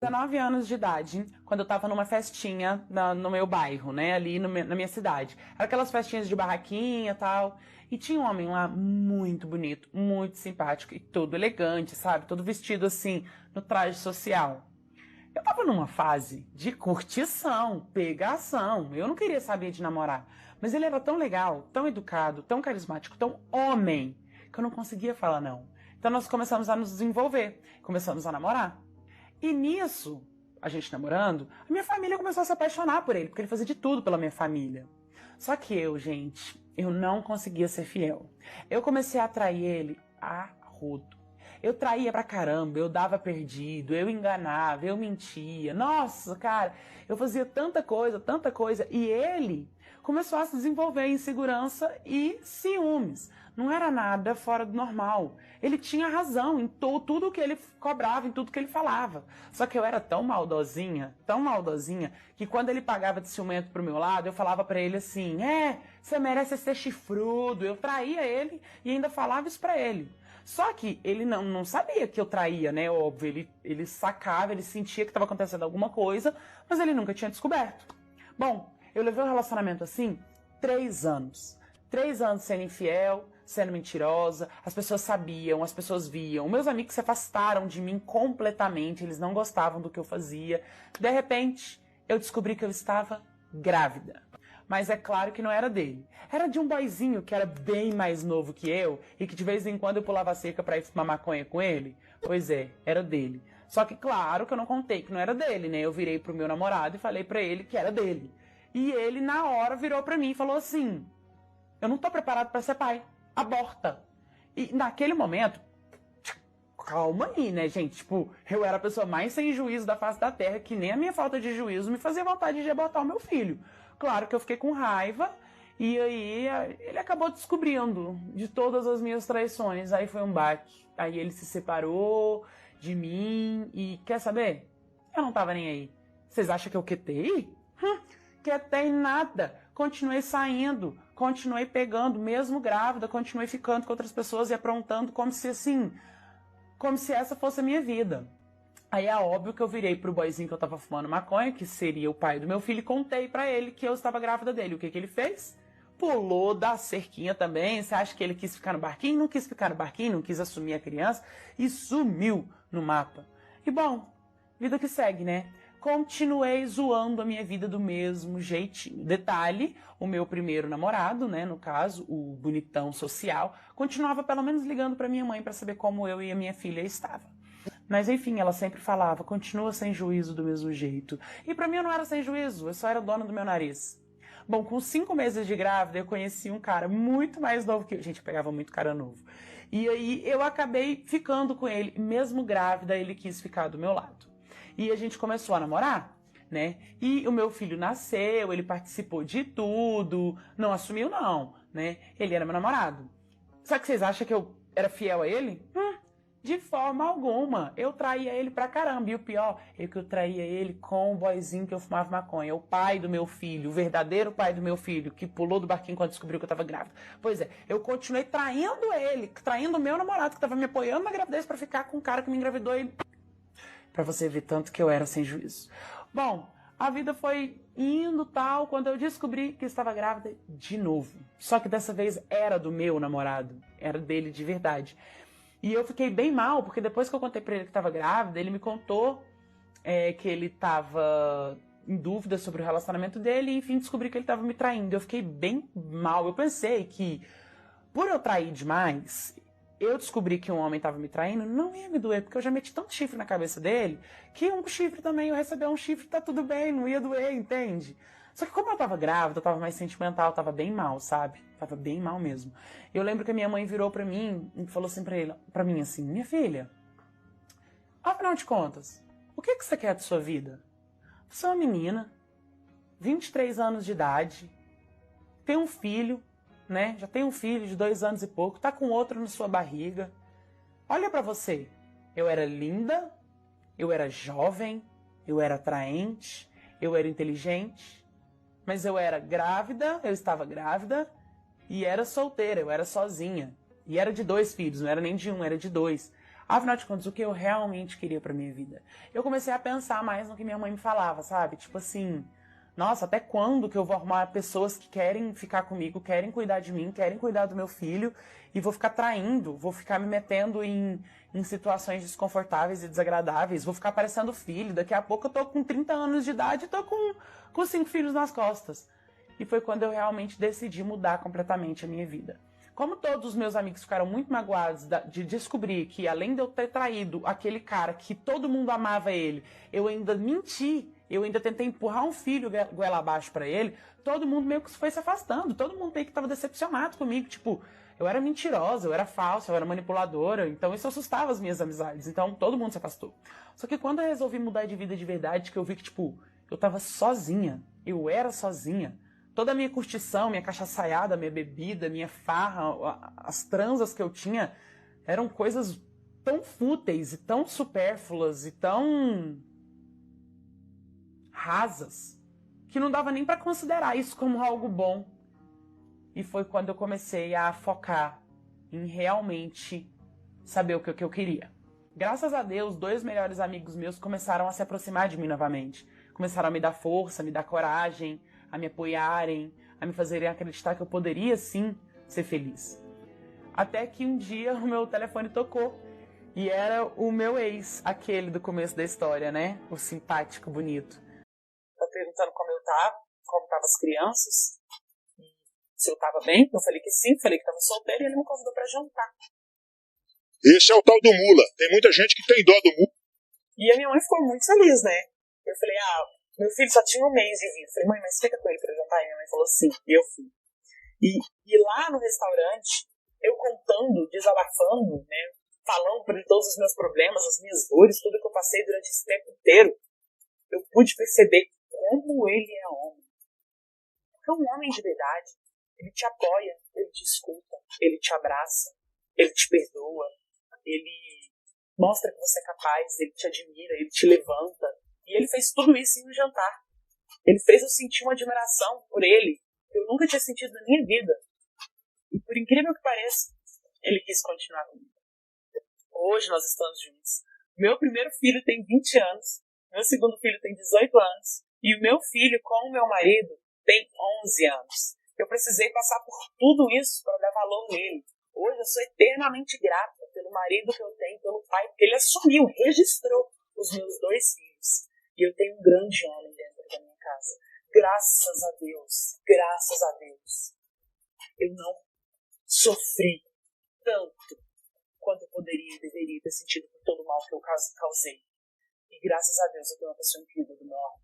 19 anos de idade, quando eu tava numa festinha no meu bairro, né, ali na minha cidade. Era aquelas festinhas de barraquinha e tal. E tinha um homem lá muito bonito, muito simpático e todo elegante, sabe? Todo vestido assim, no traje social. Eu tava numa fase de curtição, pegação. Eu não queria saber de namorar. Mas ele era tão legal, tão educado, tão carismático, tão homem, que eu não conseguia falar não. Então nós começamos a nos desenvolver, começamos a namorar. E nisso, a gente namorando, a minha família começou a se apaixonar por ele, porque ele fazia de tudo pela minha família. Só que eu, gente, eu não conseguia ser fiel. Eu comecei a atrair ele a rodo. Eu traía pra caramba, eu dava perdido, eu enganava, eu mentia. Nossa, cara, eu fazia tanta coisa. E ele começou a se desenvolver em insegurança e ciúmes. Não era nada fora do normal. Ele tinha razão em tudo que ele cobrava, em tudo que ele falava. Só que eu era tão maldosinha, que quando ele pagava de ciumento pro meu lado, eu falava pra ele assim, você merece ser chifrudo. Eu traía ele e ainda falava isso pra ele. Só que ele não sabia que eu traía, né? Óbvio, ele sacava, ele sentia que estava acontecendo alguma coisa, mas ele nunca tinha descoberto. Bom, eu levei um relacionamento assim 3 anos. 3 anos sendo infiel, sendo mentirosa, as pessoas sabiam, as pessoas viam. Meus amigos se afastaram de mim completamente, eles não gostavam do que eu fazia. De repente, eu descobri que eu estava grávida. Mas é claro que não era dele. Era de um boyzinho que era bem mais novo que eu e que de vez em quando eu pulava a cerca pra ir fumar maconha com ele. Pois é, era dele. Só que claro que eu não contei que não era dele, né? Eu virei pro meu namorado e falei pra ele que era dele. E ele na hora virou pra mim e falou assim: eu não tô preparado pra ser pai. Aborta. E naquele momento, calma aí, né, gente? Tipo, eu era a pessoa mais sem juízo da face da terra, que nem a minha falta de juízo me fazia vontade de abortar o meu filho. Claro que eu fiquei com raiva, e aí ele acabou descobrindo de todas as minhas traições. Aí foi um baque. Aí ele se separou de mim, e quer saber? Eu não tava nem aí. Vocês acham que eu quetei? Quetei nada. Continuei saindo, continuei pegando, mesmo grávida, continuei ficando com outras pessoas e aprontando como se essa fosse a minha vida. Aí é óbvio que eu virei pro boyzinho que eu tava fumando maconha, que seria o pai do meu filho, e contei pra ele que eu estava grávida dele. O que ele fez? Pulou da cerquinha também. Você acha que ele quis ficar no barquinho? Não quis ficar no barquinho, não quis assumir a criança e sumiu no mapa. E bom, vida que segue, né? Continuei zoando a minha vida do mesmo jeitinho. Detalhe, o meu primeiro namorado, né, no caso, o bonitão social, continuava pelo menos ligando pra minha mãe pra saber como eu e a minha filha estavam. Mas enfim, ela sempre falava, continua sem juízo do mesmo jeito. E pra mim eu não era sem juízo, eu só era dona do meu nariz. Bom, com 5 meses de grávida, eu conheci um cara muito mais novo que eu. Gente, eu pegava muito cara novo. E aí eu acabei ficando com ele, mesmo grávida, ele quis ficar do meu lado. E a gente começou a namorar, né? E o meu filho nasceu, ele participou de tudo, não assumiu não, né? Ele era meu namorado. Só que vocês acham que eu era fiel a ele? De forma alguma. Eu traía ele pra caramba. E o pior é que eu traía ele com o boyzinho que eu fumava maconha. O pai do meu filho, o verdadeiro pai do meu filho, que pulou do barquinho quando descobriu que eu tava grávida. Pois é, eu continuei traindo ele, traindo o meu namorado que tava me apoiando na gravidez pra ficar com o cara que me engravidou e... Pra você ver tanto que eu era sem juízo. Bom, a vida foi indo tal, quando eu descobri que estava grávida de novo. Só que dessa vez era do meu namorado, era dele de verdade. E eu fiquei bem mal, porque depois que eu contei pra ele que estava grávida, ele me contou que ele estava em dúvida sobre o relacionamento dele e enfim descobri que ele estava me traindo. Eu fiquei bem mal, eu pensei que por eu trair demais... Eu descobri que um homem estava me traindo, não ia me doer, porque eu já meti tanto chifre na cabeça dele, que um chifre também, eu receber um chifre, tá tudo bem, não ia doer, entende? Só que como eu tava grávida, eu tava mais sentimental, eu tava bem mal, sabe? Tava bem mal mesmo. Eu lembro que a minha mãe virou pra mim e falou assim pra mim assim, minha filha, afinal de contas, o que você quer da sua vida? Você é uma menina, 23 anos de idade, tem um filho, né? Já tem um filho de 2 anos e pouco, tá com outro na sua barriga. Olha pra você, eu era linda, eu era jovem, eu era atraente, eu era inteligente, mas eu era grávida, eu estava grávida e era solteira, eu era sozinha. E era de 2 filhos, não era nem de um, era de 2. Afinal de contas, o que eu realmente queria pra minha vida? Eu comecei a pensar mais no que minha mãe me falava, sabe? Tipo assim, nossa, até quando que eu vou arrumar pessoas que querem ficar comigo, querem cuidar de mim, querem cuidar do meu filho, e vou ficar traindo, vou ficar me metendo em situações desconfortáveis e desagradáveis, vou ficar parecendo filho, daqui a pouco eu tô com 30 anos de idade e tô com 5 filhos nas costas. E foi quando eu realmente decidi mudar completamente a minha vida. Como todos os meus amigos ficaram muito magoados de descobrir que, além de eu ter traído aquele cara que todo mundo amava ele, eu ainda menti, eu ainda tentei empurrar um filho goela abaixo pra ele, todo mundo meio que foi se afastando, todo mundo meio que tava decepcionado comigo, tipo, eu era mentirosa, eu era falsa, eu era manipuladora, então isso assustava as minhas amizades, então todo mundo se afastou. Só que quando eu resolvi mudar de vida de verdade, que eu vi que, tipo, eu tava sozinha, eu era sozinha, toda a minha curtição, minha cachaçaiada, minha bebida, minha farra, as transas que eu tinha eram coisas tão fúteis e tão supérfluas e tão rasas que não dava nem para considerar isso como algo bom. E foi quando eu comecei a focar em realmente saber o que eu queria. Graças a Deus, 2 melhores amigos meus começaram a se aproximar de mim novamente. Começaram a me dar força, a me dar coragem, a me apoiarem, a me fazerem acreditar que eu poderia sim ser feliz. Até que um dia o meu telefone tocou e era o meu ex, aquele do começo da história, né? O simpático, bonito. Tá perguntando como eu tava, como estavam as crianças, se eu tava bem. Eu falei que sim, falei que tava solteiro e ele me convidou pra jantar. Esse é o tal do mula. Tem muita gente que tem dó do mula. E a minha mãe ficou muito feliz, né? Eu falei, meu filho só tinha 1 mês de vida. Eu falei, mãe, mas fica com ele pra jantar? E minha mãe falou, sim. E eu fui. E lá no restaurante, eu contando, desabafando, né? Falando para ele todos os meus problemas, as minhas dores, tudo que eu passei durante esse tempo inteiro, eu pude perceber como ele é homem. Porque um homem de verdade, ele te apoia, ele te escuta, ele te abraça, ele te perdoa, ele mostra que você é capaz, ele te admira, ele te levanta. E ele fez tudo isso em um jantar. Ele fez eu sentir uma admiração por ele que eu nunca tinha sentido na minha vida. E por incrível que pareça, ele quis continuar comigo. Hoje nós estamos juntos. Meu primeiro filho tem 20 anos, meu segundo filho tem 18 anos, e o meu filho com o meu marido tem 11 anos. Eu precisei passar por tudo isso para dar valor nele. Hoje eu sou eternamente grata pelo marido que eu tenho, pelo pai, porque ele assumiu, registrou os meus 2 filhos. E eu tenho um grande homem dentro da minha casa. Graças a Deus, graças a Deus. Eu não sofri tanto quanto eu poderia e deveria ter sentido por todo o mal que eu causei. E graças a Deus eu tenho uma pessoa incrível do meu lado.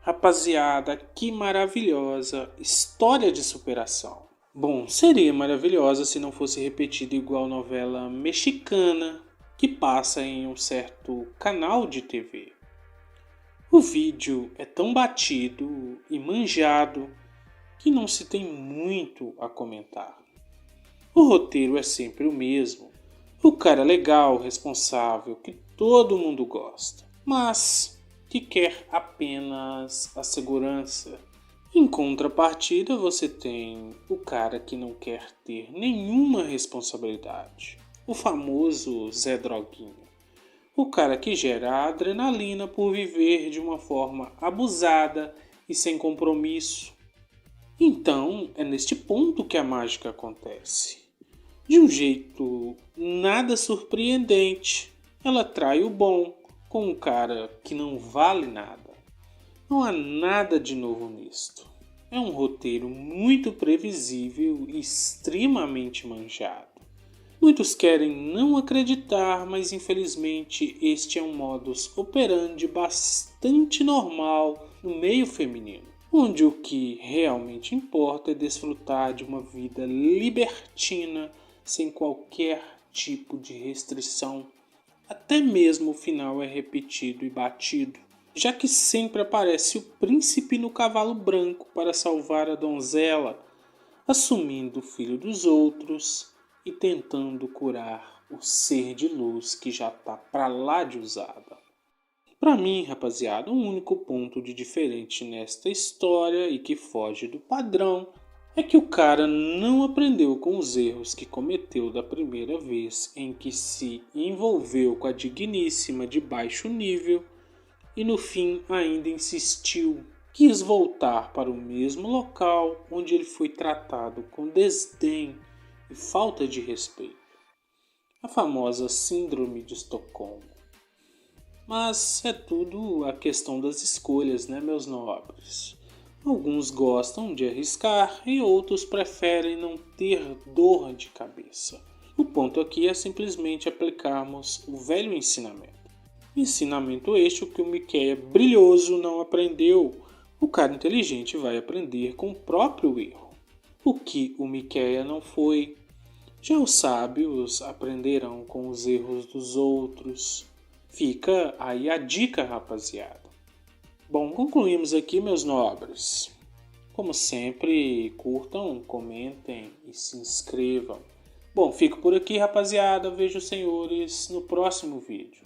Rapaziada, que maravilhosa história de superação. Bom, seria maravilhosa se não fosse repetida igual novela mexicana que passa em um certo canal de TV. O vídeo é tão batido e manjado que não se tem muito a comentar. O roteiro é sempre o mesmo. O cara legal, responsável, que todo mundo gosta, mas que quer apenas a segurança. Em contrapartida, você tem o cara que não quer ter nenhuma responsabilidade. O famoso Zé Droguinha. O cara que gera adrenalina por viver de uma forma abusada e sem compromisso. Então, é neste ponto que a mágica acontece. De um jeito nada surpreendente, ela trai o bom com um cara que não vale nada. Não há nada de novo nisto. É um roteiro muito previsível e extremamente manjado. Muitos querem não acreditar, mas infelizmente este é um modus operandi bastante normal no meio feminino, onde o que realmente importa é desfrutar de uma vida libertina sem qualquer tipo de restrição. Até mesmo o final é repetido e batido, já que sempre aparece o príncipe no cavalo branco para salvar a donzela, assumindo o filho dos outros e tentando curar o ser de luz que já tá pra lá de usada. Pra mim, rapaziada, o único ponto de diferente nesta história e que foge do padrão é que o cara não aprendeu com os erros que cometeu da primeira vez em que se envolveu com a digníssima de baixo nível e no fim ainda insistiu, quis voltar para o mesmo local onde ele foi tratado com desdém e falta de respeito. A famosa síndrome de Estocolmo. Mas é tudo a questão das escolhas, né, meus nobres? Alguns gostam de arriscar e outros preferem não ter dor de cabeça. O ponto aqui é simplesmente aplicarmos o velho ensinamento. Ensinamento este que o Miquéia brilhoso não aprendeu. O cara inteligente vai aprender com o próprio erro. O que o Miquéia não foi. Já os sábios aprenderão com os erros dos outros. Fica aí a dica, rapaziada. Bom, concluímos aqui, meus nobres. Como sempre, curtam, comentem e se inscrevam. Bom, fico por aqui, rapaziada. Vejo os senhores no próximo vídeo.